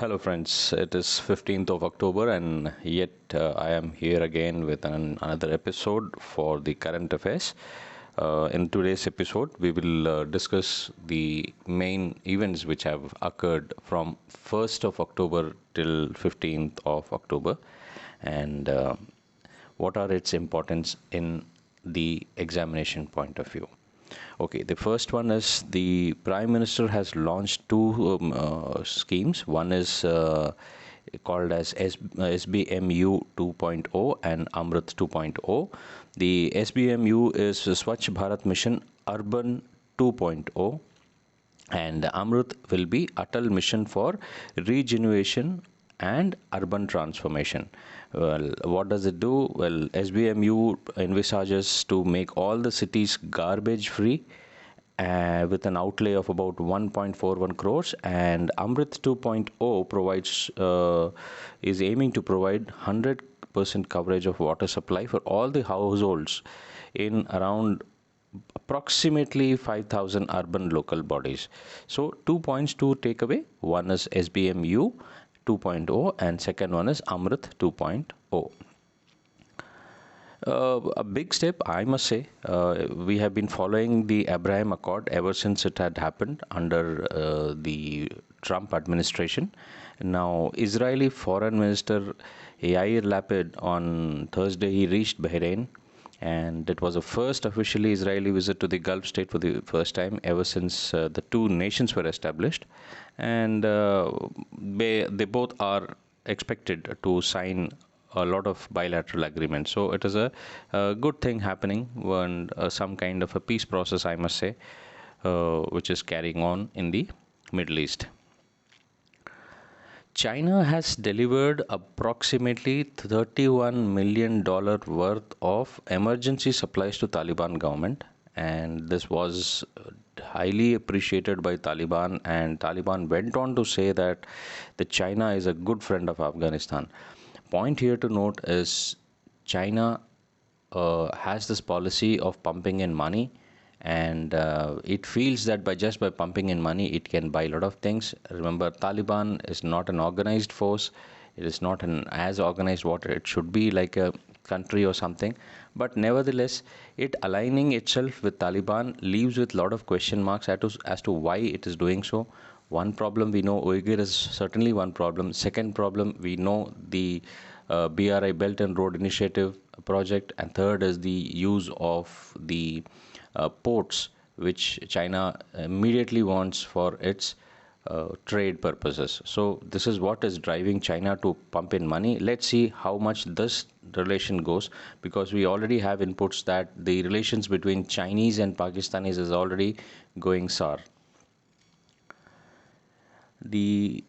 Hello, friends. It is 15th of October, and yet I am here again with another episode for the current affairs. In today's episode, we will discuss the main events which have occurred from 1st of October till 15th of October, and what are its importance in the examination point of view. Okay, the first one is the Prime Minister has launched two schemes. One is called as SBMU 2.0 and Amrit 2.0. The SBMU is Swachh Bharat Mission Urban 2.0, and Amrit will be Atal Mission for Regeneration and Urban Transformation. Well, what does it do? Well, SBMU envisages to make all the cities garbage free with an outlay of about 1.41 crores, and Amrit 2.0 provides is aiming to provide 100% coverage of water supply for all the households in around approximately 5,000 urban local bodies. So 2 points to take away. One is SBMU 2.0 and second one is Amrit 2.0. A big step, I must say. We have been following the Abraham Accord ever since it had happened under the Trump administration. Now, Israeli Foreign Minister Yair Lapid on Thursday he reached Bahrain, and it was the first officially Israeli visit to the Gulf state for the first time ever since the two nations were established, and they both are expected to sign a lot of bilateral agreements. So it is a good thing happening, and some kind of a peace process, I must say, which is carrying on in the Middle East. China has delivered approximately $31 million worth of emergency supplies to Taliban government, and this was highly appreciated by Taliban, and Taliban went on to say that the China is a good friend of Afghanistan. Point here to note is China has this policy of pumping in money, and it feels that by pumping in money it can buy a lot of things. Remember, Taliban is not an organized force. It is not an as organized what it should be, like a country or something, but nevertheless it aligning itself with Taliban leaves with a lot of question marks as to why it is doing so. One problem we know, Uyghur is certainly one problem. Second problem, we know the BRI Belt and Road Initiative project, and third is the use of the ports, which China immediately wants for its trade purposes. So this is what is driving China to pump in money. Let's see how much this relation goes, because we already have inputs that the relations between Chinese and Pakistanis is already going sour. The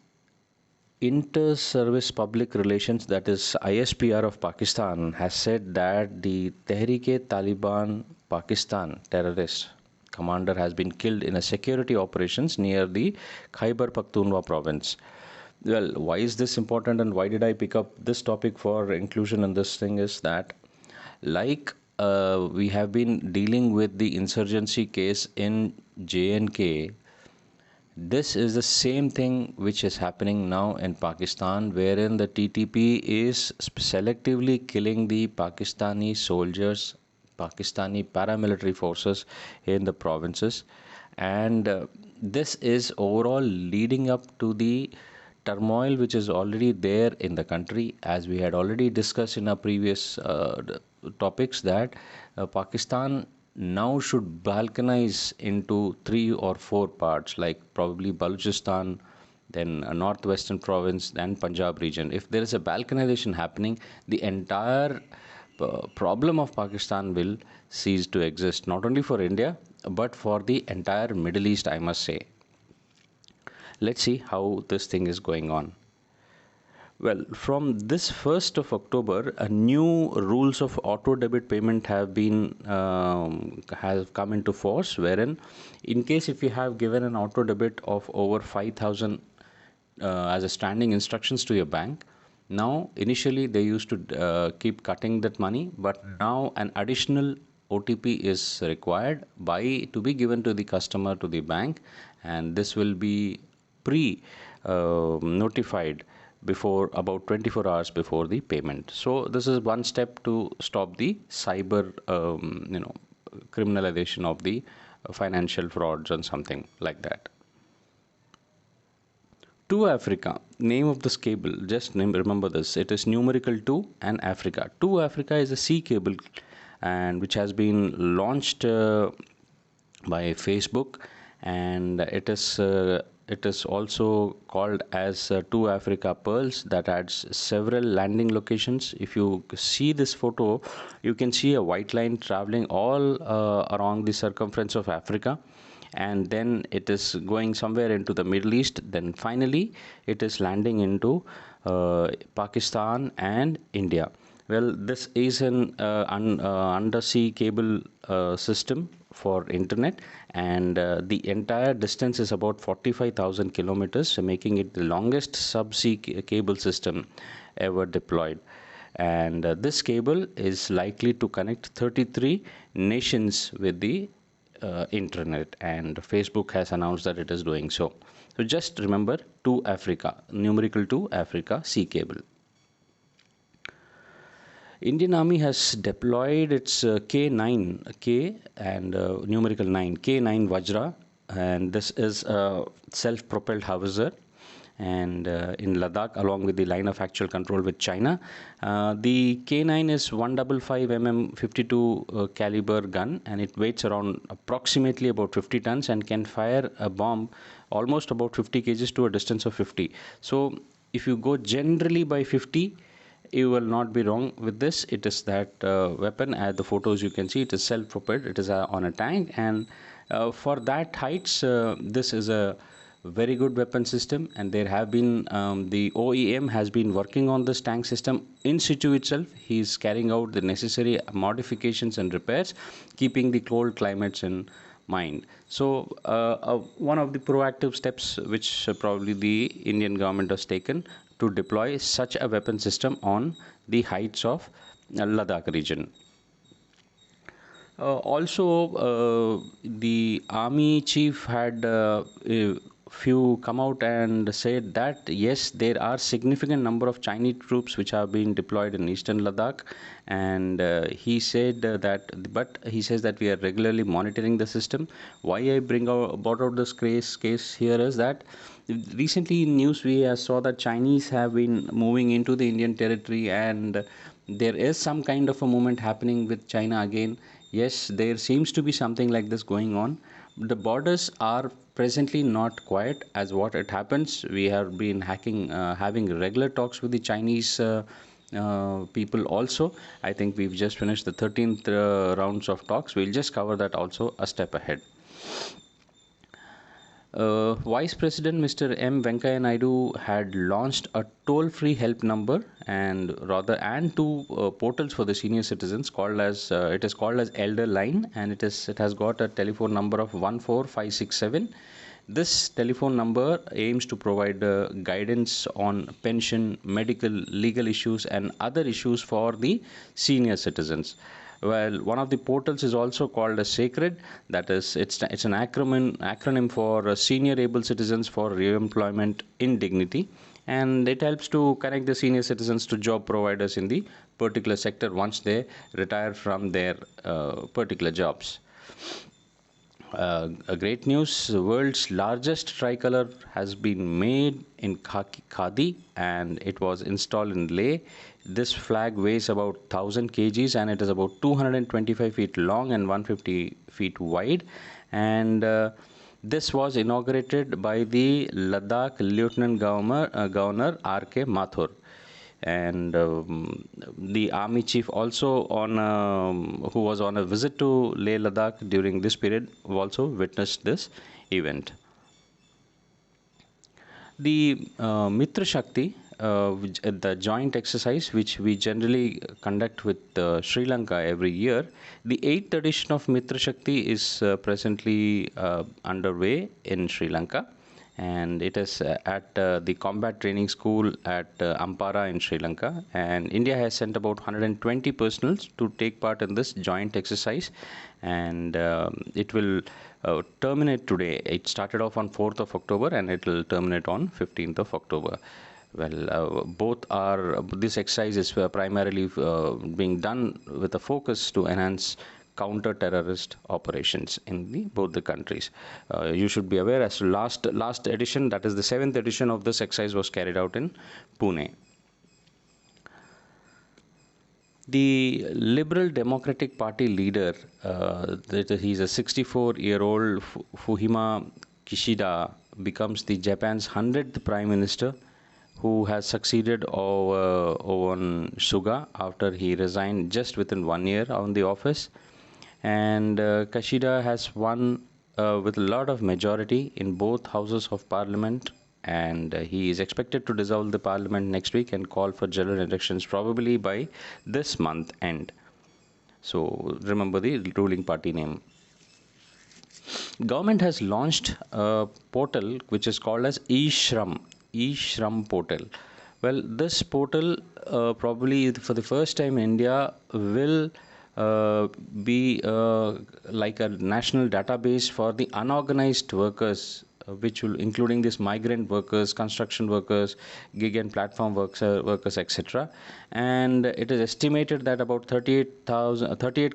Inter-Service Public Relations, that is ISPR of Pakistan, has said that the Tehreek-e-Taliban Pakistan terrorist commander has been killed in a security operations near the Khyber Pakhtunkhwa province. Well, why is this important, and why did I pick up this topic for inclusion in this thing is that, like we have been dealing with the insurgency case in J&K, this is the same thing which is happening now in Pakistan, wherein the TTP is selectively killing the Pakistani soldiers, Pakistani paramilitary forces in the provinces, and this is overall leading up to the turmoil which is already there in the country. As we had already discussed in our previous topics, that Pakistan now should balkanize into 3 or 4 parts, like probably Balochistan, then a northwestern province, then Punjab region. If there is a balkanization happening, the entire problem of Pakistan will cease to exist, not only for India but for the entire Middle East, I must say. Let's see how this thing is going on. Well, from this 1st of October, a new rules of auto debit payment have come into force, wherein in case if you have given an auto debit of over 5,000 as a standing instructions to your bank, now initially they used to keep cutting that money, but now an additional OTP is required to be given to the customer, to the bank, and this will be notified before about 24 hours before the payment. So this is one step to stop the cyber criminalization of the financial frauds and something like that. To Africa, name of this cable, just remember this, it is numerical 2 and Africa. To Africa is a sea cable, and which has been launched by Facebook, and it is also called as To Africa Pearls, that adds several landing locations. If you see this photo, you can see a white line traveling all around the circumference of Africa, and then it is going somewhere into the Middle East. Then finally it is landing into Pakistan and India. Well, this is an undersea cable system for internet, and the entire distance is about 45,000 kilometers, making it the longest subsea cable system ever deployed. And this cable is likely to connect 33 nations with the internet, and Facebook has announced that it is doing so. So just remember, To Africa, numerical 2 Africa sea cable. Indian Army has deployed its K9 K and numerical 9 K9 Vajra, and this is a self-propelled howitzer, and in Ladakh, along with the line of actual control with China. The K9 is 155 mm 52 caliber gun, and it weighs around approximately about 50 tons and can fire a bomb almost about 50 kgs to a distance of 50. So if you go generally by 50, you will not be wrong with this. It is that weapon. At the photos you can see it is self-propelled. It is on a tank, and for that heights, this is a very good weapon system. And there have been the OEM has been working on this tank system in situ itself. He is carrying out the necessary modifications and repairs, keeping the cold climates in mind. So one of the proactive steps which probably the Indian government has taken to deploy such a weapon system on the heights of Ladakh region. The army chief had few come out and said that yes, there are significant number of Chinese troops which are being deployed in eastern Ladakh, and he said but he says that we are regularly monitoring the system. Why I brought out this case here is that recently in news we saw that Chinese have been moving into the Indian territory, and there is some kind of a movement happening with China again. Yes, there seems to be something like this going on. The borders are presently not quiet as what it happens. We have been having regular talks with the Chinese people also. I think we've just finished the 13th rounds of talks. We'll just cover that also a step ahead. Vice President Mr. M. Venkaiah Naidu had launched a toll-free help number and two portals for the senior citizens called as it is called as Elder Line, and it has got a telephone number of 14567. This telephone number aims to provide guidance on pension, medical, legal issues, and other issues for the senior citizens. Well, one of the portals is also called as Sacred. That is, it's an acronym for Senior Able Citizens for Reemployment in Dignity, and it helps to connect the senior citizens to job providers in the particular sector once they retire from their particular jobs. A great news, the world's largest tricolor has been made in Khadi, and it was installed in Leh. This flag weighs about 1000 kgs, and it is about 225 feet long and 150 feet wide, and this was inaugurated by the Ladakh Lieutenant Governor R.K. Mathur. And the army chief also who was on a visit to Leh Ladakh during this period also witnessed this event. The Mitra Shakti, the joint exercise which we generally conduct with Sri Lanka every year, the 8th edition of Mitra Shakti is presently underway in Sri Lanka, and it is at the combat training school at Ampara in Sri Lanka, and India has sent about 120 personnel to take part in this joint exercise, and it will terminate today. It started off on 4th of October and it will terminate on 15th of October. Well, both are, this exercise is primarily being done with a focus to enhance counter-terrorist operations in both the countries. You should be aware, as to last edition, that is the 7th edition of this exercise, was carried out in Pune. The Liberal Democratic Party leader, he's a 64-year-old Fumio Kishida, becomes the Japan's 100th Prime Minister, who has succeeded Owen Suga after he resigned just within 1 year on the office. And Kishida has won with a lot of majority in both houses of parliament, and he is expected to dissolve the parliament next week and call for general elections probably by this month end. So remember the ruling party name. Government has launched a portal which is called as eShram portal. Well, this portal probably for the first time in India will be like a national database for the unorganized workers, which will including these migrant workers, construction workers, gig and platform workers, etc. And it is estimated that about 38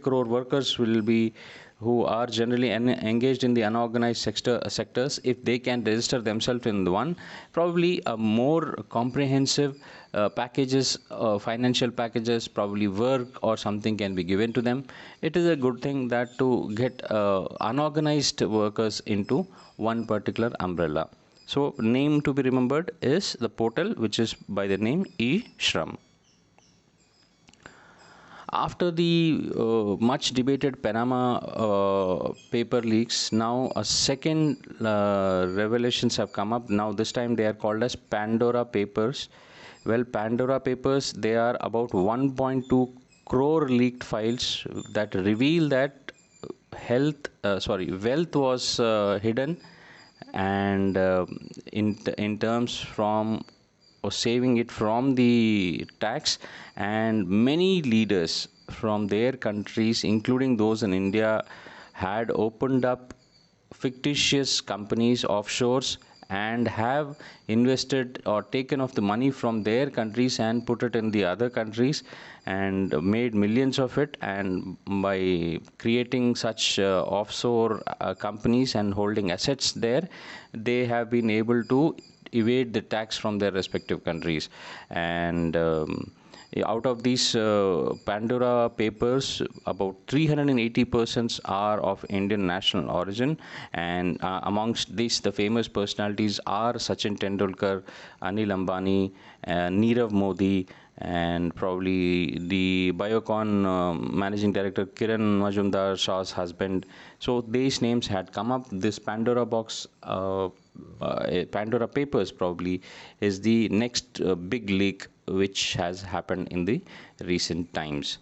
crore workers will be, who are generally engaged in the unorganized sectors, if they can register themselves in the one, probably a more comprehensive packages, financial packages, probably work or something can be given to them. It is a good thing that to get unorganized workers into one particular umbrella. So name to be remembered is the portal, which is by the name eShram. After the much debated Panama paper leaks, now a second revelations have come up. Now this time they are called as Pandora Papers. Well, Pandora Papers, they are about 1.2 crore leaked files that reveal that wealth was hidden, and in terms from or saving it from the tax, and many leaders from their countries, including those in India, had opened up fictitious companies offshores and have invested or taken off the money from their countries and put it in the other countries and made millions of it. And by creating such offshore companies and holding assets there, they have been able to evade the tax from their respective countries. And out of these Pandora Papers, about 380% are of Indian national origin, and amongst these the famous personalities are Sachin Tendulkar, Anil Ambani, Nirav Modi, and probably the Biocon managing director Kiran Majumdar Shah's husband. So these names had come up. This Pandora box, Pandora Papers probably is the next big leak which has happened in the recent times.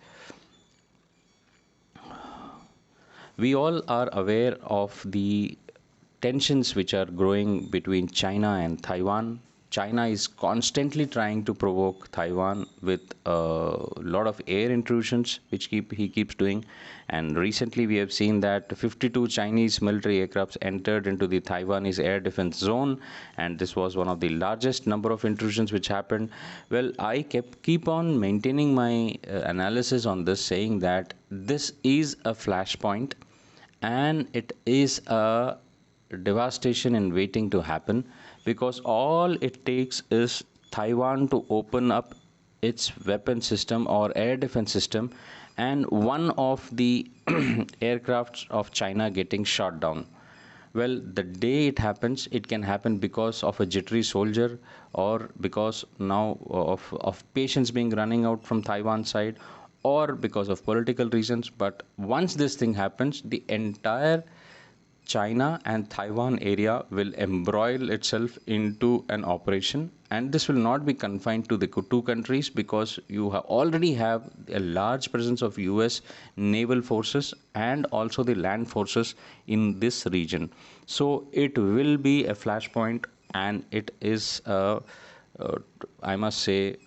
We all are aware of the tensions which are growing between China and Taiwan. China is constantly trying to provoke Taiwan with a lot of air intrusions, which he keeps doing. And recently we have seen that 52 Chinese military aircrafts entered into the Taiwanese air defense zone, and this was one of the largest number of intrusions which happened. Well, I keep on maintaining my analysis on this, saying that this is a flashpoint and it is a devastation in waiting to happen, because all it takes is Taiwan to open up its weapon system or air defense system and one of the aircrafts of China getting shot down. Well, the day it happens, it can happen because of a jittery soldier, or because now of patience being running out from Taiwan side, or because of political reasons. But once this thing happens, the entire China and Taiwan area will embroil itself into an operation, and this will not be confined to the two countries, because you already have a large presence of US naval forces and also the land forces in this region. So it will be a flashpoint, and it is I must say,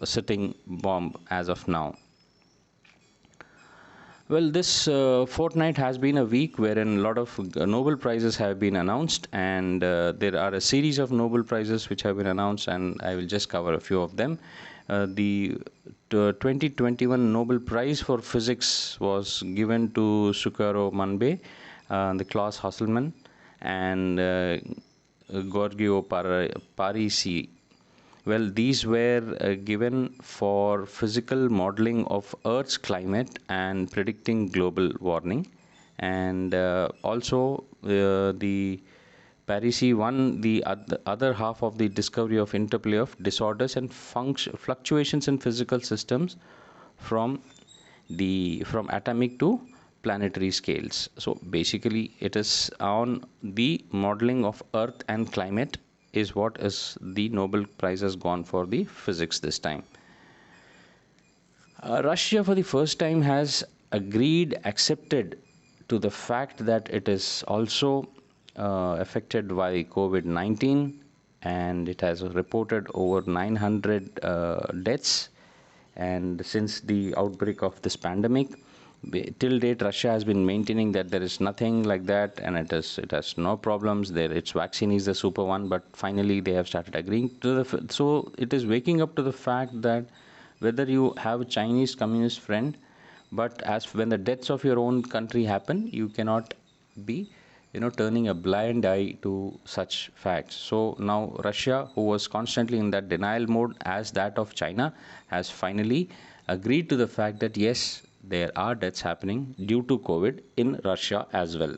a sitting bomb as of now. Well, this fortnight has been a week wherein a lot of Nobel Prizes have been announced, and there are a series of Nobel Prizes which have been announced, and I will just cover a few of them. The 2021 Nobel Prize for Physics was given to Sukaro Manbe, the Klaus Hasselmann, and Giorgio Parisi. Well, these were given for physical modeling of Earth's climate and predicting global warming. And also, the Parisi won the other half of the discovery of interplay of disorders and fluctuations in physical systems from from atomic to planetary scales. So basically, it is on the modeling of Earth and climate is what is the Nobel Prize has gone for the physics this time. Russia, for the first time, has accepted to the fact that it is also affected by COVID-19, and it has reported over 900 deaths. And since the outbreak of this pandemic, till date, Russia has been maintaining that there is nothing like that, and it has no problems. There, its vaccine is the super one. But finally, they have started agreeing to the. So it is waking up to the fact that whether you have a Chinese communist friend, but as when the deaths of your own country happen, you cannot be turning a blind eye to such facts. So now Russia, who was constantly in that denial mode as that of China, has finally agreed to the fact that yes, there are deaths happening due to COVID in Russia as well.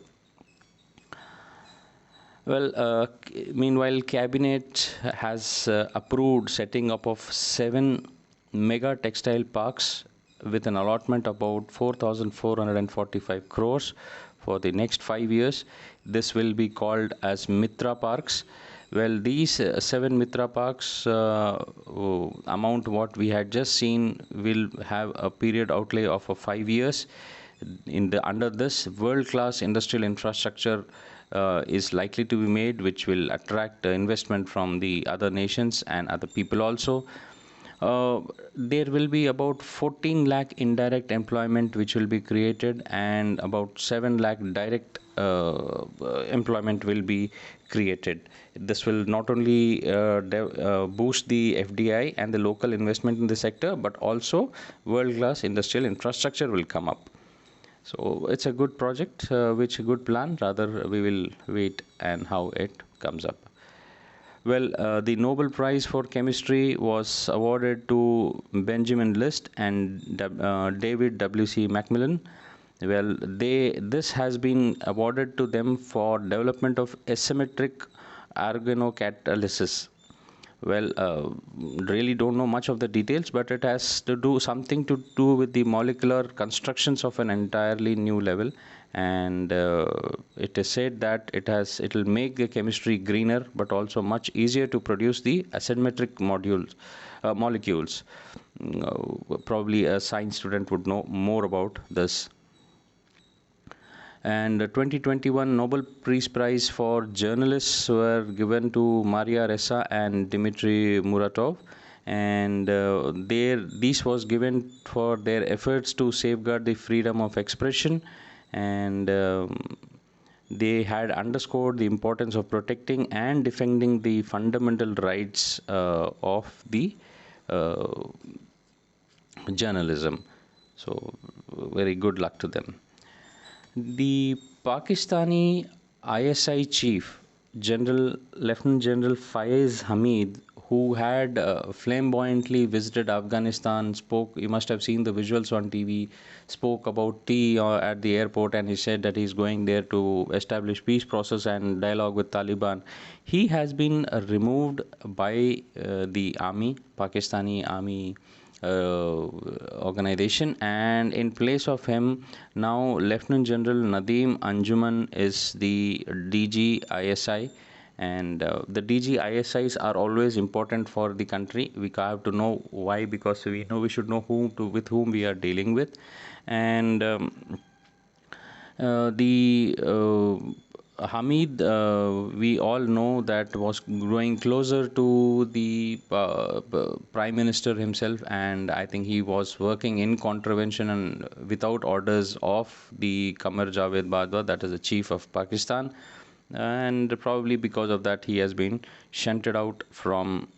Well, meanwhile, cabinet has approved setting up of 7 mega textile parks with an allotment about 4,445 crores for the next 5 years. This will be called as Mitra Parks. Well, these 7 Mitra Parks amount what we had just seen will have a period outlay of 5 years. Under this, world-class industrial infrastructure is likely to be made, which will attract investment from the other nations and other people also. There will be about 14 lakh indirect employment which will be created, and about 7 lakh direct employment will be created. This will not only boost the FDI and the local investment in the sector, but also world-class industrial infrastructure will come up. So it's a good project, which a good plan. Rather, we will wait and how it comes up. Well, the Nobel Prize for Chemistry was awarded to Benjamin List and David W.C. Macmillan. Well, this has been awarded to them for development of asymmetric organocatalysis. Well, really don't know much of the details, but it has to do something to do with the molecular constructions of an entirely new level, and it is said that it will make the chemistry greener, but also much easier to produce the asymmetric molecules. Probably a science student would know more about this. And 2021 Nobel Peace Prize for journalists were given to Maria Ressa and Dmitry Muratov, and this was given for their efforts to safeguard the freedom of expression, and they had underscored the importance of protecting and defending the fundamental rights of the uh, journalism. So, very good luck to them. The Pakistani ISI chief, Lieutenant General Faiz Hamid, who had flamboyantly visited Afghanistan, spoke. You must have seen the visuals on TV. Spoke about tea at the airport, and he said that he's going there to establish peace process and dialogue with Taliban. He has been removed by the army, Pakistani army organization, and in place of him now Lieutenant General Nadeem Anjuman is the DG ISI, and the DG ISIs are always important for the country. We have to know why, because we should know with whom we are dealing with, and the Hamid, we all know that was growing closer to the Prime Minister himself, and I think he was working in contravention and without orders of the Qamar Javed Bajwa, that is the chief of Pakistan, and probably because of that, he has been shunted out from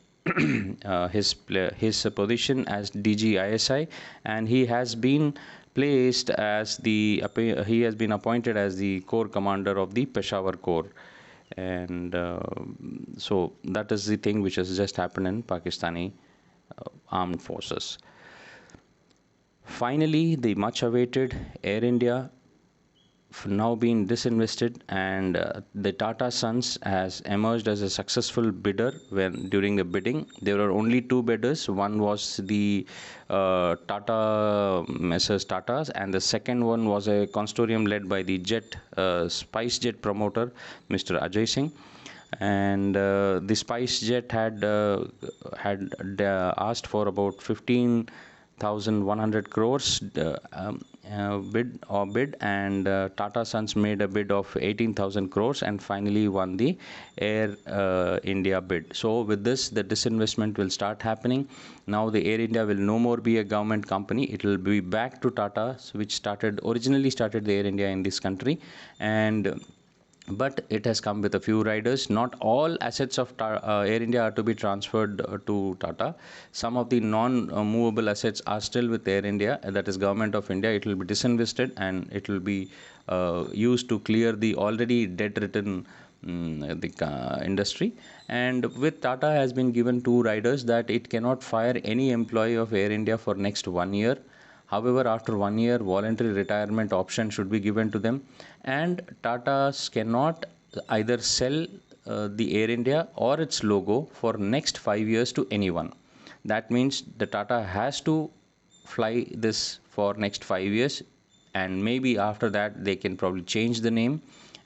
his position as DG ISI, and he has been placed as he has been appointed as the corps commander of the Peshawar Corps, and so that is the thing which has just happened in Pakistani armed forces. Finally, the much awaited Air India now been disinvested, and the Tata Sons has emerged as a successful bidder. When during the bidding there were only two bidders, one was the Tata Messrs Tatas, and the second one was a consortium led by the SpiceJet promoter Mr. Ajay Singh, and the SpiceJet had asked for about 15,100 crores bid, and Tata Sons made a bid of 18,000 crores and finally won the Air India bid. So with this, the disinvestment will start happening. Now the Air India will no more be a government company. It will be back to Tata, which originally started the Air India in this country, and but it has come with a few riders. Not all assets of Air India are to be transferred to Tata. Some of the non-movable assets are still with Air India, that is Government of India. It will be disinvested and it will be used to clear the already debt-ridden industry. And with Tata has been given two riders that it cannot fire any employee of Air India for next 1 year. However, after 1 year, voluntary retirement option should be given to them, and Tata's cannot either sell the Air India or its logo for next 5 years to anyone. That means the Tata has to fly this for next 5 years, and maybe after that they can probably change the name,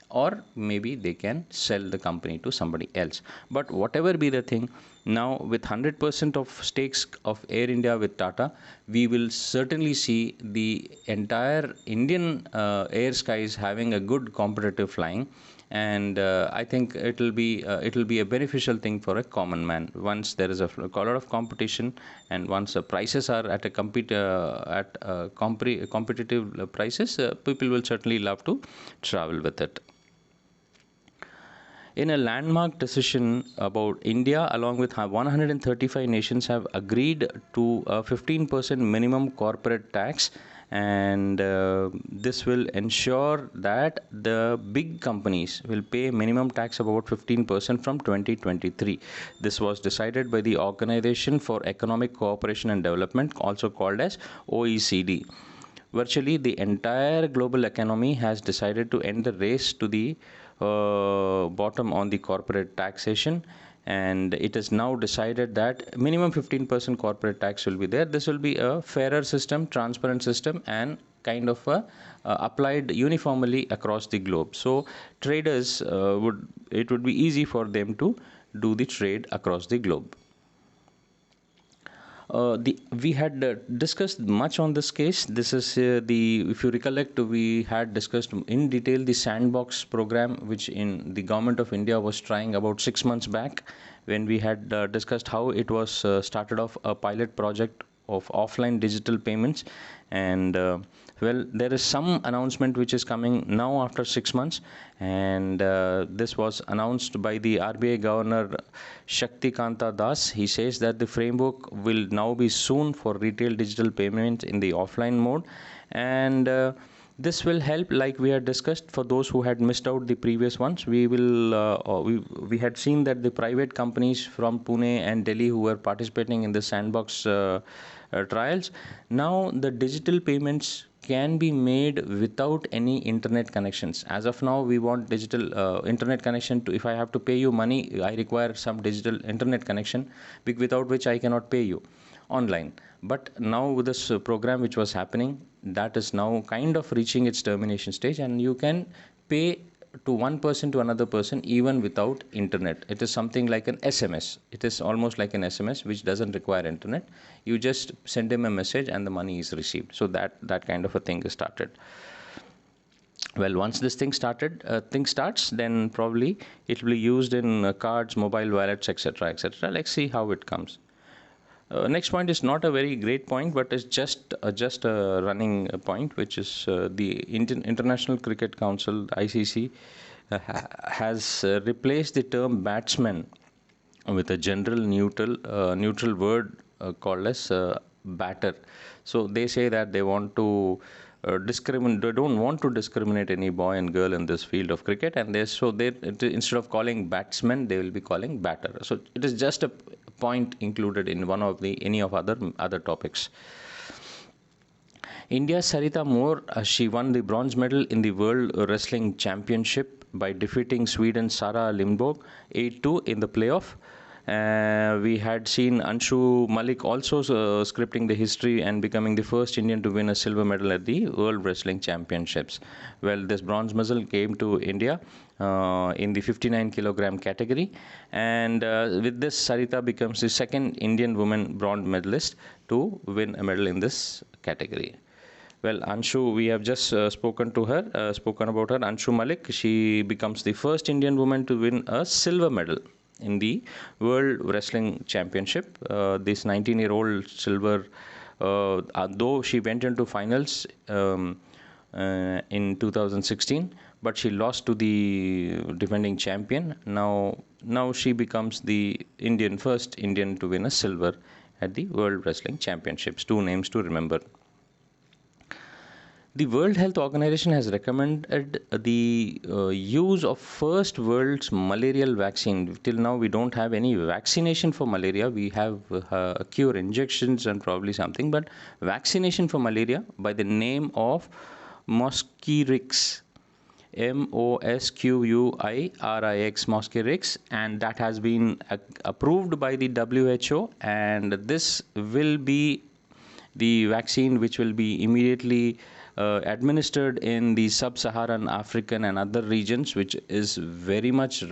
or maybe they can sell the company to somebody else. But whatever be the thing, now with 100% of stakes of Air India with Tata, we will certainly see the entire Indian air skies having a good competitive flying, and I think it will be a beneficial thing for a common man. Once there is a lot of competition, and once the prices are at a competitive prices, people will certainly love to travel with it. In a landmark decision about India, along with 135 nations, have agreed to a 15% minimum corporate tax, and this will ensure that the big companies will pay minimum tax of about 15% from 2023. This was decided by the Organization for Economic Cooperation and Development, also called as OECD. Virtually the entire global economy has decided to end the race to the bottom on the corporate taxation, and it is now decided that minimum 15% corporate tax will be there. This will be a fairer system, transparent system, and kind of applied uniformly across the globe. So traders would be easy for them to do the trade across the globe. We had discussed much on this case. This is if you recollect, we had discussed in detail the sandbox program, which in the government of India was trying about 6 months back, when we had discussed how it was started off a pilot project of offline digital payments, and well, there is some announcement which is coming now after 6 months, and this was announced by the RBI Governor Shaktikanta Das. He says that the framework will now be soon for retail digital payments in the offline mode, and this will help, like we had discussed, for those who had missed out the previous ones. We had seen that the private companies from Pune and Delhi who were participating in the sandbox trials, now the digital payments can be made without any internet connections. As of now, we want digital internet connection to, if I have to pay you money, I require some digital internet connection, without which I cannot pay you online. But now with this program which was happening, that is now kind of reaching its termination stage, and you can pay to one person to another person even without internet. It is something like an SMS. It is almost like an SMS which doesn't require internet. You just send him a message and the money is received. So that kind of a thing is started. Well, once this thing starts, then probably it will be used in cards, mobile wallets, etc., etc. Let's see how it comes. Next point is not a very great point, but it's just a running point, which is the International Cricket Council (ICC) has replaced the term batsman with a general neutral word called as batter. So they say that they want to discriminate. They don't want to discriminate any boy and girl in this field of cricket, and they instead of calling batsmen, they will be calling batter. So it is just a point included in one of the any of other topics. India's Sarita Moore, she won the bronze medal in the World Wrestling Championship by defeating Sweden's Sara Lindborg 8-2 in the playoff. We had seen Anshu Malik also scripting the history and becoming the first Indian to win a silver medal at the World Wrestling Championships. Well, this bronze medal came to India in the 59 kilogram category, and with this, Sarita becomes the second Indian woman bronze medalist to win a medal in this category. Well, Anshu, we have just spoken about her. Anshu Malik, she becomes the first Indian woman to win a silver medal in the World Wrestling Championship. This 19-year-old silver, though she went into finals in 2016, but she lost to the defending champion. Now she becomes the first Indian to win a silver at the World Wrestling Championships. Two names to remember. The World Health Organization has recommended the use of first world's malarial vaccine. Till now, we don't have any vaccination for malaria. We have cure injections and probably something, but vaccination for malaria by the name of Mosquirix. Mosquirix, Mosquirix, and that has been approved by the WHO, and this will be the vaccine which will be immediately administered in the sub-Saharan African and other regions, which is very much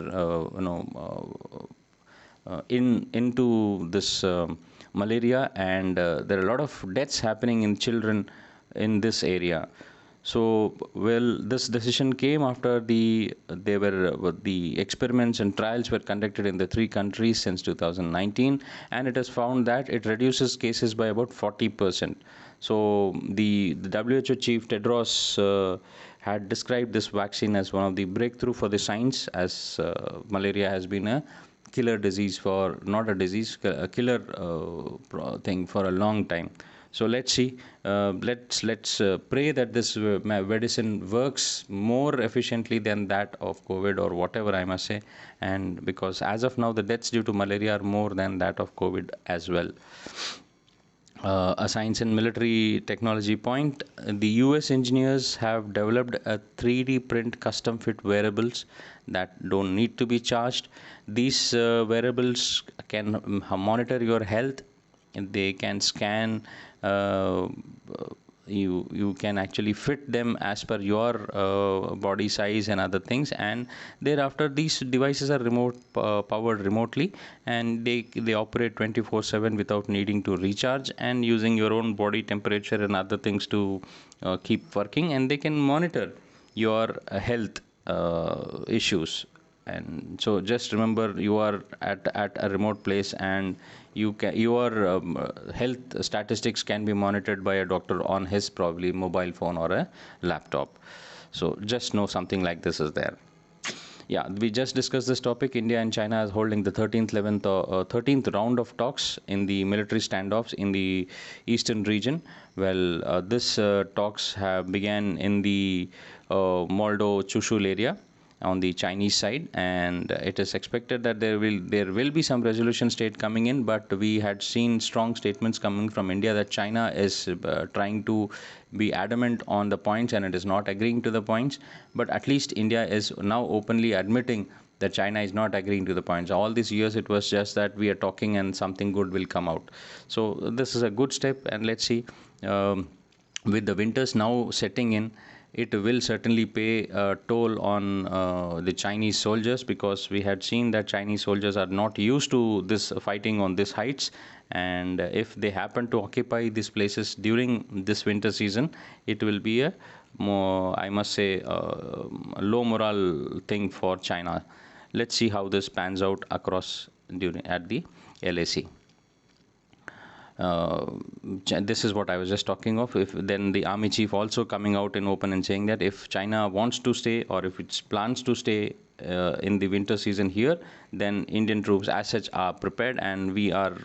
into this malaria, and there are a lot of deaths happening in children in this area. So, well, this decision came after the experiments and trials were conducted in the 3 countries since 2019, and it has found that it reduces cases by about 40%. So, the WHO chief Tedros had described this vaccine as one of the breakthrough for the science, as malaria has been a killer disease for not a disease, a killer thing for a long time. So let's see. Let's pray that this medicine works more efficiently than that of COVID or whatever I must say, and because as of now the deaths due to malaria are more than that of COVID as well. A science and military technology point, the US engineers have developed a 3D print custom fit wearables that don't need to be charged. These wearables can monitor your health, and they can scan. You can actually fit them as per your body size and other things, and thereafter these devices are powered remotely, and they operate 24/7 without needing to recharge, and using your own body temperature and other things to keep working, and they can monitor your health issues. And so just remember, you are at a remote place, and your health statistics can be monitored by a doctor on his probably mobile phone or a laptop. So just know something like this is there. Yeah, we just discussed this topic. India and China is holding the 13th round of talks in the military standoffs in the eastern region. Well, this talks have began in the Moldo Chushul area on the Chinese side, and it is expected that there will be some resolution state coming in, but we had seen strong statements coming from India that China is trying to be adamant on the points and it is not agreeing to the points, but at least India is now openly admitting that China is not agreeing to the points. All these years it was just that we are talking and something good will come out. So this is a good step, and let's see, with the winters now setting in, it will certainly pay a toll on the Chinese soldiers, because we had seen that Chinese soldiers are not used to this fighting on these heights, and if they happen to occupy these places during this winter season, it will be a more, I must say, low moral thing for China. Let's see how this pans out across during at the LAC. uh, this is what I was just talking of. If then the army chief also coming out in open and saying that if China wants to stay or if it plans to stay in the winter season here, then Indian troops as such are prepared, and we are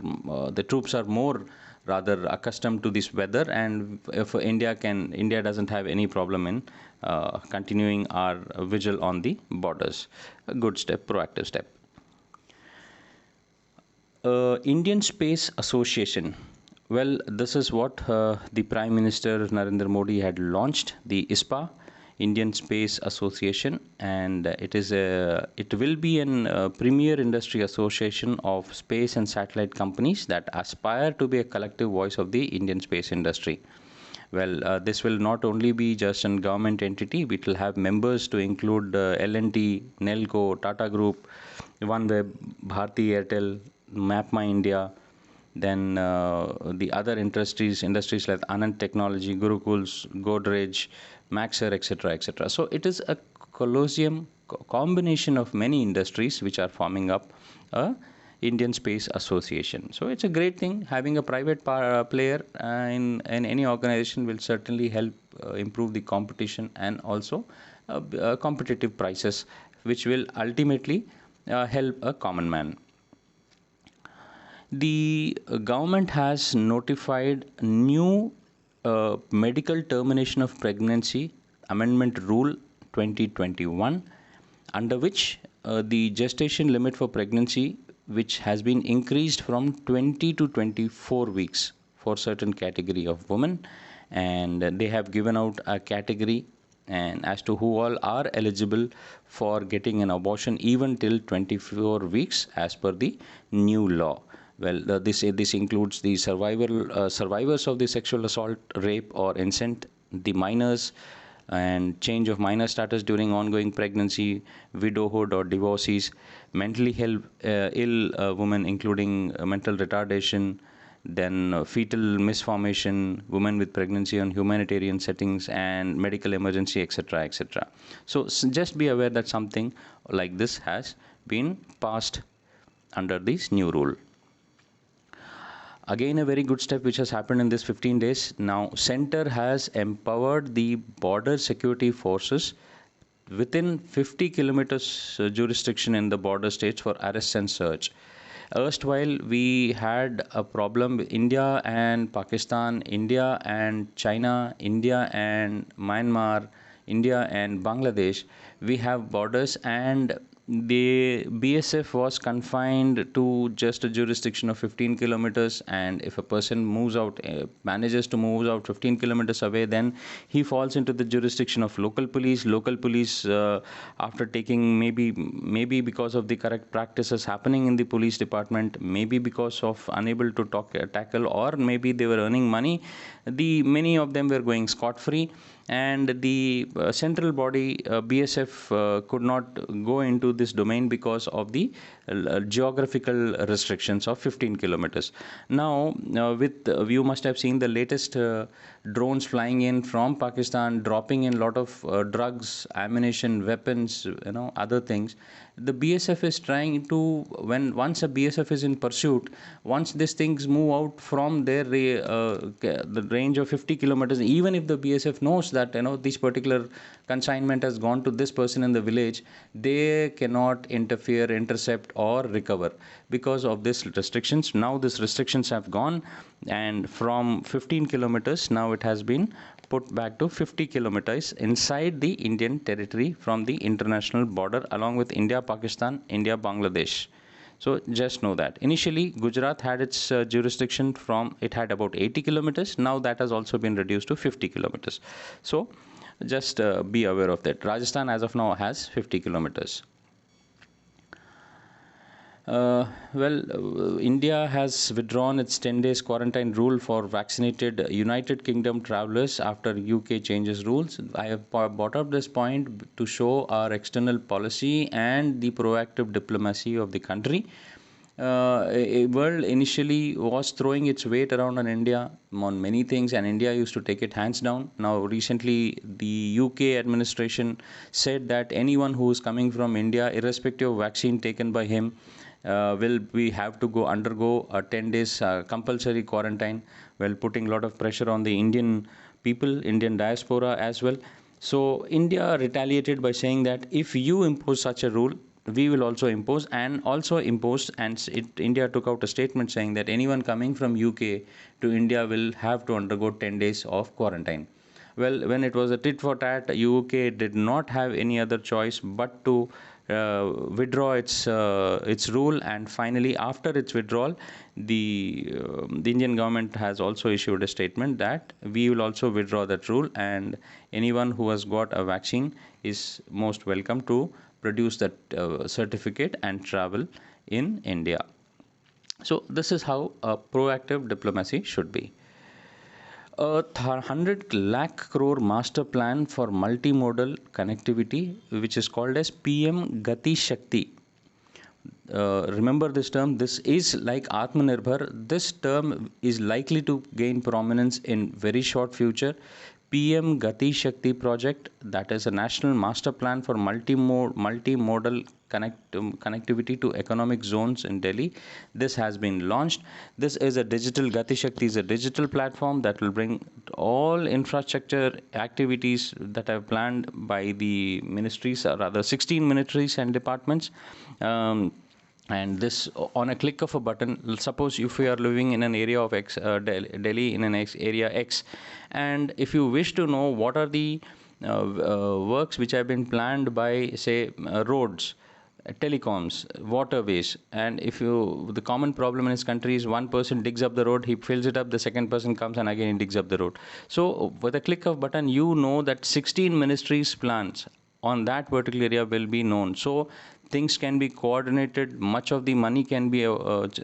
the troops are more rather accustomed to this weather, and if India doesn't have any problem in continuing our vigil on the borders. A good step, proactive step. Indian Space Association. Well, this is what the Prime Minister Narendra Modi had launched, the ISPA, Indian Space Association, and it will be an premier industry association of space and satellite companies that aspire to be a collective voice of the Indian space industry. Well, this will not only be just a government entity, it will have members to include L&T, Nelco, Tata Group, OneWeb, Bharti Airtel, MapMyIndia, then the other industries like Anand Technology, Gurukuls, Godrej, Maxer, etc., etc. So it is a colosseum combination of many industries which are forming up a Indian Space Association. So it's a great thing. Having a private player in any organization will certainly help improve the competition and also competitive prices, which will ultimately help a common man. The government has notified new medical termination of pregnancy amendment rule 2021, under which the gestation limit for pregnancy, which has been increased from 20 to 24 weeks for certain category of women, and they have given out a category and as to who all are eligible for getting an abortion even till 24 weeks as per the new law. Well, this includes the survivors of the sexual assault, rape, or incest, the minors, and change of minor status during ongoing pregnancy, widowhood, or divorcees, mentally ill women, including mental retardation, then fetal misformation, women with pregnancy on humanitarian settings, and medical emergency, etc., etc. So just be aware that something like this has been passed under this new rule. Again, a very good step which has happened in this 15 days. Now, Center has empowered the border security forces within 50 kilometers jurisdiction in the border states for arrest and search. Erstwhile, we had a problem with India and Pakistan, India and China, India and Myanmar, India and Bangladesh. We have borders, and the BSF was confined to just a jurisdiction of 15 kilometers, and if a person manages to move out 15 kilometers away, then he falls into the jurisdiction of local police. After taking maybe because of the correct practices happening in the police department, maybe because of unable to tackle, or maybe they were earning money, many of them were going scot-free, and the central body BSF could not go into this domain because of the geographical restrictions of 15 kilometers. Now, you must have seen the latest drones flying in from Pakistan, dropping in a lot of drugs, ammunition, weapons, other things. The BSF is trying to, once a BSF is in pursuit, once these things move out from their the range of 50 kilometers, even if the BSF knows that this particular consignment has gone to this person in the village, they cannot interfere, intercept, or recover because of these restrictions. Now these restrictions have gone, and from 15 kilometers now it has been put back to 50 kilometers inside the Indian territory from the international border, along with India, Pakistan, India, Bangladesh. So just know that initially Gujarat had its jurisdiction it had about 80 kilometers. Now that has also been reduced to 50 kilometers. So just be aware of that. Rajasthan as of now has 50 kilometers. India has withdrawn its 10 days quarantine rule for vaccinated United Kingdom travelers after UK changes rules. I have brought up this point to show our external policy and the proactive diplomacy of the country. world initially was throwing its weight around on India on many things, and India used to take it hands down. Now, recently, the UK administration said that anyone who is coming from India, irrespective of vaccine taken by him, will we have to go undergo a 10 days compulsory quarantine, while putting a lot of pressure on the Indian people, Indian diaspora as well. So India retaliated by saying that if you impose such a rule, we will also impose, and also imposed, and India took out a statement saying that anyone coming from UK to India will have to undergo 10 days of quarantine. Well, when it was a tit for tat, UK did not have any other choice but to withdraw its rule, and finally, after its withdrawal, the Indian government has also issued a statement that we will also withdraw that rule, and anyone who has got a vaccine is most welcome to produce that certificate and travel in India. So this is how a proactive diplomacy should be. A 100 lakh crore master plan for multimodal connectivity, which is called as PM Gati Shakti. Remember this term. This is like Atmanirbhar. This term is likely to gain prominence in very short future. PM Gati Shakti project, that is a national master plan for multimodal connectivity to economic zones in Delhi. This has been launched. This is a digital Gati Shakti is a digital platform that will bring all infrastructure activities that are planned by the ministries, or rather 16 ministries and departments. And this, on a click of a button, suppose if you are living in an area of X, Delhi in an area X, and if you wish to know what are the works which have been planned by, say, roads, telecoms, waterways, and if you, the common problem in this country is one person digs up the road, he fills it up, the second person comes and again he digs up the road. So with a click of button, you know that 16 ministries plans on that particular area will be known. So things can be coordinated, much of the money can be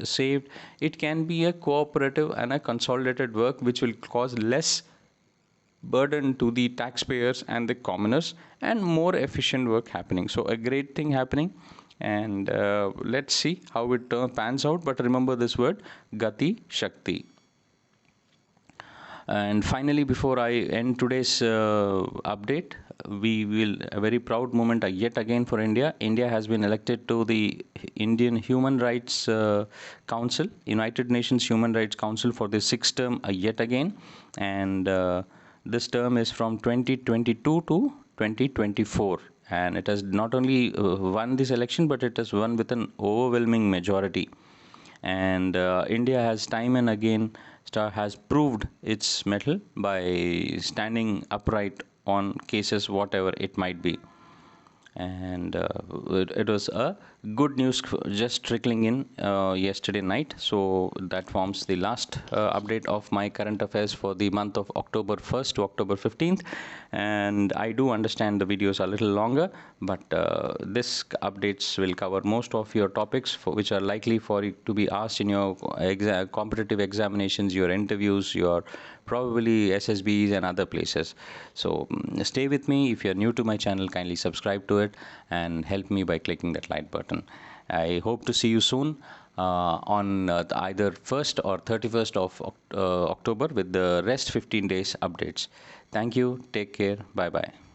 saved. It can be a cooperative and a consolidated work which will cause less burden to the taxpayers and the commoners, and more efficient work happening. So a great thing happening, and let's see how it pans out. But remember this word, Gati Shakti. And finally, before I end today's update, we will, a very proud moment yet again for India. India has been elected to the Indian Human Rights Council, United Nations Human Rights Council, for the sixth term yet again. And this term is from 2022 to 2024. And it has not only won this election, but it has won with an overwhelming majority. And India has time and again has proved its mettle by standing upright on cases whatever it might be. And it was a good news just trickling in yesterday night. So that forms the last update of my current affairs for the month of October 1st to October 15th. And I do understand the videos are a little longer, but this updates will cover most of your topics which are likely for you to be asked in your competitive examinations, your interviews, your probably SSBs and other places. So stay with me. If you're new to my channel, kindly subscribe to it and help me by clicking that like button. I hope to see you soon on either 1st or 31st of October with the rest 15 days updates. Thank you. Take care. Bye bye.